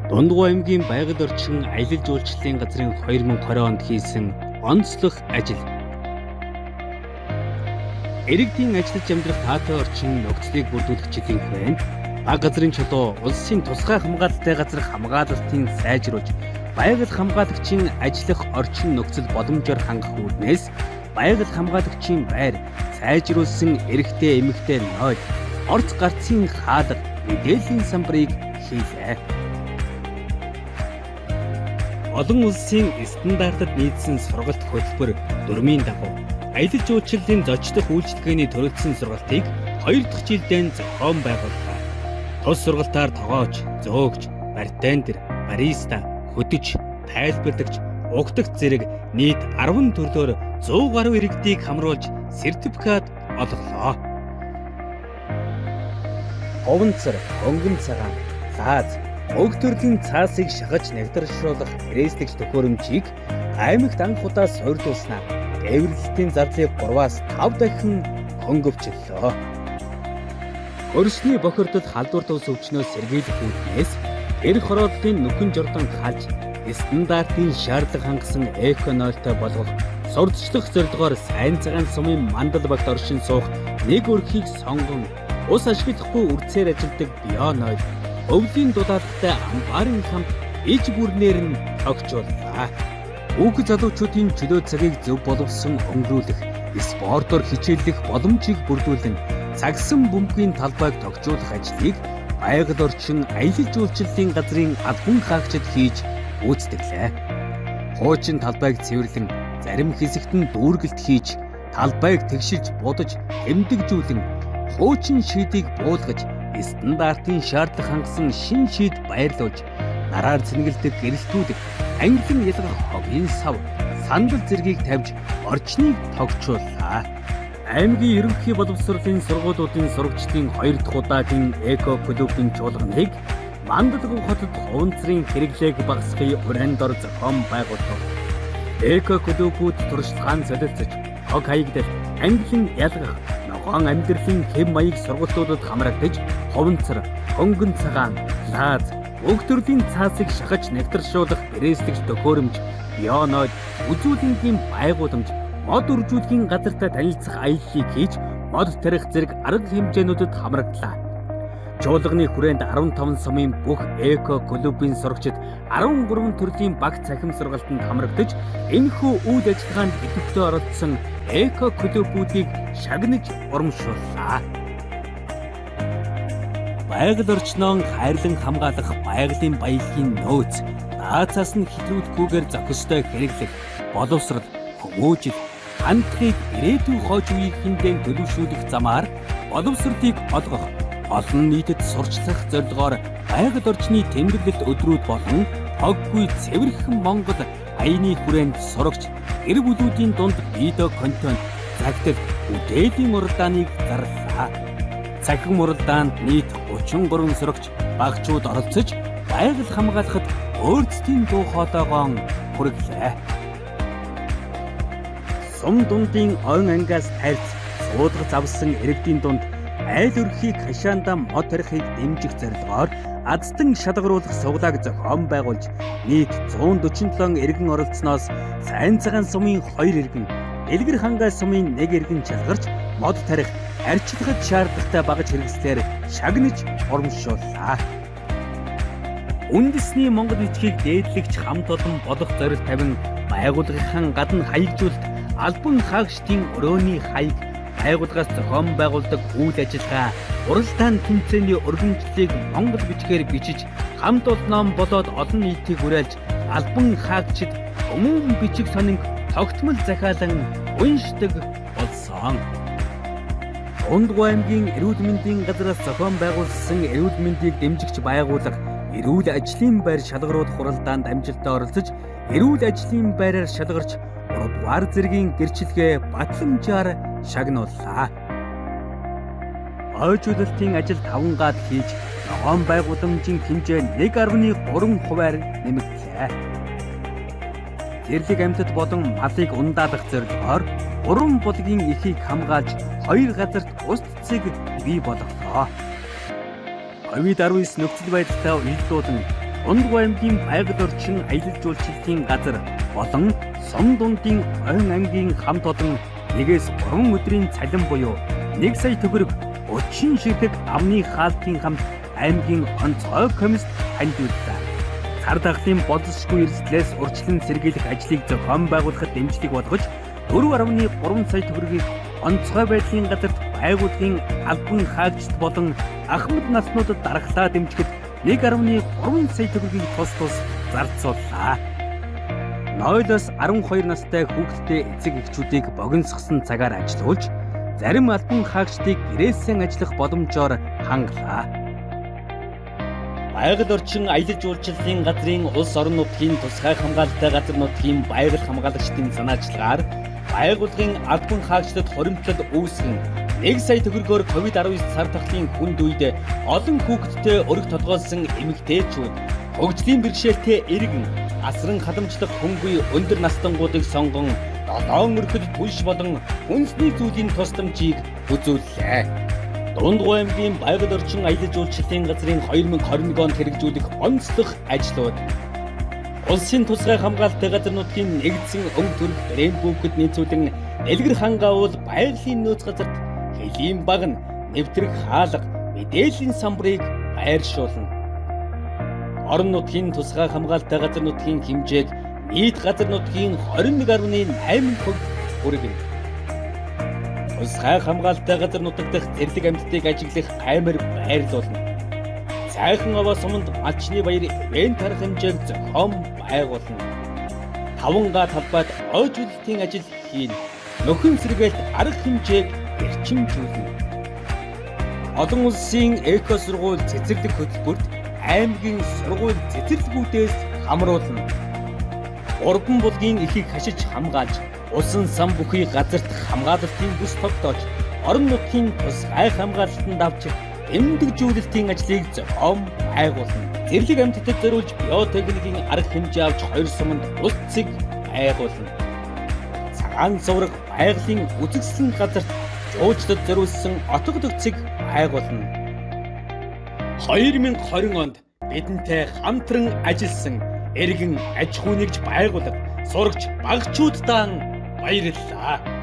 Дундгой аймгийн байгаль орчин аялал жуулчлалын газрын 2020 онд хийсэн онцлог ажил. Иргэдийн ажиллаж амьдрах таатай орчин нөхцөлийг бүрдүүлэх жилийн хүрээнд баг газрын чулуу улсын тусгай хамгаалалттай газар хамгаалалтын сайжруулж байгаль хамгаалагчийн ажиллах орчин нөхцөл боломжоор хангах үүднээс байгаль хамгаалагчийн байр сайжруулсан эрэгтэй эмэгтэй ноёл орц гарцын хаалга мэдээллийн самбарыг хийлээ. Олон улсын стандартад нийцсэн сургалт хөтөлбөр 4-ийн дагуу аялал жуулчлалын зочдох үйлчилгээний төрөлцсөн сургалтыг 2 дахь жилдээ зохион байгууллаа. Тус сургалтаар тогооч, зөөгч, бартендер, бариста, хөдөж, тайлбарлагч, угтагч зэрэг нийт 10 төрлөөр 100 гаруй иргэдийг хамруулж сертификат олголоо. Ховонцор, хөнгөн цагаан, лааз, уг төрлийн цаасыг шахаж нягдаршруулах рейслэгч төхөөрөмжийг аймагт анх удаа суурьлуулснаар дээвэрлэлтийн зардлыг 3-аас 5 дахин хөнгөвчлөө. Хөрсний бохирдол халдвар тус өвчнөөс сэргийлэх үүднээс эр хорооллын нүхэн журдан халж стандартын шаардлага хангасан эко-нойлтой болгох сурталчлах зорилгоор сайн цагаан сумын мандал багт оршин суух нэг өрхийг сонгон ус ашиглахгүй үрцээр ажилдаг бионойл өвлийн дулаалтай амбарын хамт иж бүрнээр нь тогтжууллаа. Уг залуучуудын чөлөө цагийг зөв боловсон өнгөрүүлэх, спортоор хичээллэх боломжийг бүрдүүлэн цагсан бөмбөгийн талбайг тогтжуулах ажлыг байгаль орчин аялал жуулчлалын газрын албан хаагчид хийж гүйцэтгэлээ. Хуучин талбайг цэвэрлэн, зарим хэсэгт нь дүүргэлт хийж, талбайг тэгшилж будаж, тэмдэгжүүлэн, хуучин шийдийг буулгаж, стандартын шаардлага хангасан шин шийд байрлуулж, нараар цэнгэлдэг гэрэлтүүд, ангилан ялгах хогийн сав, сандал зэргийг тавьж орчныг тогтжууллаа. Аймгийн ерөнхий боловсролын сургуулиудын сурагчдын 2 дахь удаагийн эко клубын чуулганыг Мандалгүй хотод ховонцрын хэрэглээг багасгахын урандор зохион байгуулав. Эко клубүүд туршлагаан солилцож, хог хаягдал, ангилан ялгах, ногоон амьдралын хэм маяг сургалтуудад хамрагдаж, ховонцор, хөнгөн цагаан, лааз, уг төрлийн цаасыг шахаж нягдаршуулах рейслэгч төхөөрөмж, бионойл, үзүүлэнгийн байгууламж, мод үржүүлэхийн газартай танилцах аяллыг хийж, мод тарих зэрэг арга хэмжээнүүдэд хамрагдлаа. Чуулганы хүрээнд 15 сумын бүх эко клубын сурагчид 13 төрлийн баг цахим сургалтанд хамрагдаж, энэхүү үйл ажиллагаанд идэвхтэй оролцсон эко клубүүдийг шагнаж урамшууллаа. Байгаль орчноо хайрлан хамгаалах байгалийн баялагын нөөц, наацаас нь хитрүүлэхгүйгээр зохистой хэрэглэх, боловсрол, хүмүүжил, хандлагыг ирээдүйн хойч үеийнхэн төлөвшүүлэх замаар боловсролыг олгох, олон нийтэд сурчлах зорилгоор байгаль орчны тэмдэглэлт өдрүүд болон хоггүй цэвэрхэн Монгол аяны хүрээнд сурагч, гэр бүлүүдийн дунд видео контент, загтал, үдээлийн уралдааныг зарлалаа. Цахим уралдаанд нийт 33 сурагч, багчууд оролцож, байгаль хамгаалахад өөрсдийн дуу хоолойгоо хүргэлээ. Сум дундын он ангиас тайлц суулгаж авсан иргэдийн дунд айл өрхийг хашаандаа мод тарихыг дэмжих зорилгоор азтан шалгаруулах суглааг зохион байгуулж, нийт 147 иргэн оролцсноос сайн цагаан сумын 2 иргэн, Дэлгэр хангай сумын 1 иргэн шалгарч, мод тарих, арчилгад шаардлагатай багаж хэрэгслээр шагнаж урамшууллаа. Үндэсний Монгол эцгийг дээдлэгч хамт олон болох зорилт тавин байгууллагын гадна хаягжуулалт, албан хаагчдын өрөөний хаяг, байгууллагаас зохион байгуулдаг үйл ажиллагаа, уралдаан тэмцээний өргөнчлөлийг монгол бичгээр бичиж, хамт олноон болоод олон нийтийг уриалж, албан хаагчид өмнө бичиг сонин тогтмол захиалан уншдаг болсон. Дундгой аймгийн эрүүл мэндийн газраас зохион байгуулсан эрүүл мэндийг дэмжигч байгууллага эрүүл ажлын байр шалгаруулах уралдаанд амжилттай оролцож, эрүүл ажлын байраар шалгарч 3 дугаар зэргийн гэрчлэгээ батламжаар шагнууллаа. Ойжуулалтын ажил 5 гад хийж, ногоон байгууламжийн хэмжээ 1.3%-аар нэмэгдлээ. Зэрлэг амьтад болон малыг ундаалах зорилгоор 3 булгийн эрхийг хамгаалж, 2 газарт ус цэцэг бий болголоо. COVID-19 нөхцөл байдалтай уялдуулан Дундгой аймгийн Байгал орчин аялал жуулчлалын газар болон Сум дундын Ойн аймгийн хамт олон 1-3 өдрийн цалин буюу 1 сая төгрөг 30 ширхэг амны хаалтын хамт аймгийн онцгой комист хандууллаа. Цар тахлын боловсролгүй эрсдлээс урьдчилан сэргийлэх ажлыг зохион байгуулахад дэмжлэг болгож 4.3 сая төгрөгийг онцгой байдлын газарт байгууллагын албан хаагчид болон ахмад наснуудад даргалаа дэмжихэд 1.3 сая төгрөгийг тус зарцууллаа. 0-оос 12 настай хүүхэдтэй эцэг эхчүүдийг богиносгосон цагаар ажилуулж, зарим албан хаагчдыг гэрээсээ ажиллах боломжоор хангалаа. Байгал орчин аялал жуулчлалын газрын улс орон нутгийн тусгай хамгаалалттай газар нутгийн байгаль хамгаалагчдын санаачлагаар байгууллагын албан хаагчдад хуримтлал үүсгэн 1 сая төгрөгөөр COVID-19 цар тахлын хүнд үед олон хүүхэдтэй өргө тодгоолсон эмэгтэйчүүд, хөгжлийн бэрхшээлтэй иргэн, асран халамжлах хөнгүй өндөр настангуудыг сонгон 7 өргөд түлш болон үндэсний зүйлийн тусламжийг үзүүллээ. Дундгой аймгийн Байгал орчин аялал жуулчлалын газрын 2021 онд хэрэгжүүлэх онцлог ажлууд улсын тусгай хамгаалалттай газар нутгийн нэгдсэн өнгө төрх брэнд бүкэд нийцүүлэн дэлгэр хангаавал байгалийн нөөц газарт хэлийн баг нь нэвтрэх хаалга мэдээллийн самбарыг байршуулна. Орон нутгийн тусгай хамгаалалттай газар нутгийн хэмжээг нийт газар нутгийн 21.8% хүргэнэ. Тусгай хамгаалалттай газар нутаг дахь зэрлэг амьтдыг ажиглах камер байрлуулна. Сайхан аваа суманд малчны баяр ивент арга хэмжээг зохион байгуулна. 5 талбайд ойж үлдэхийн ажил хийн. Нөхөн сэргээлт арга хэмжээг эрчимжүүлнэ. Олон улсын эко сургууль цэцэрлэг хөтөлбөрт аймгийн сургууль цэцэрлэгүүдээс хамруулна. Урбан булгийн эхийг хашиж хамгаалж, усан сан бүхий газарт хамгаалалтын бүс тогтоож, орон нутгийн тусгай хамгаалалтанд авч эмдэгжүүлэлтийн ажлыг зохион байгуулна. Зэрлэг амьтдад зориулж биотехникийн арга хэмжээ авч 2 суманд ус цэг байгуулна. Цагаан зураг байгалийн үзэгсэлэн газарт жуулчдад зориулсан отго төгцөг байгуулна. 2020 онд бидэнтэй хамтран ажилласан эргэн аж ахуй нэгж байгууллага, сурагч багчуудаа баярлалаа.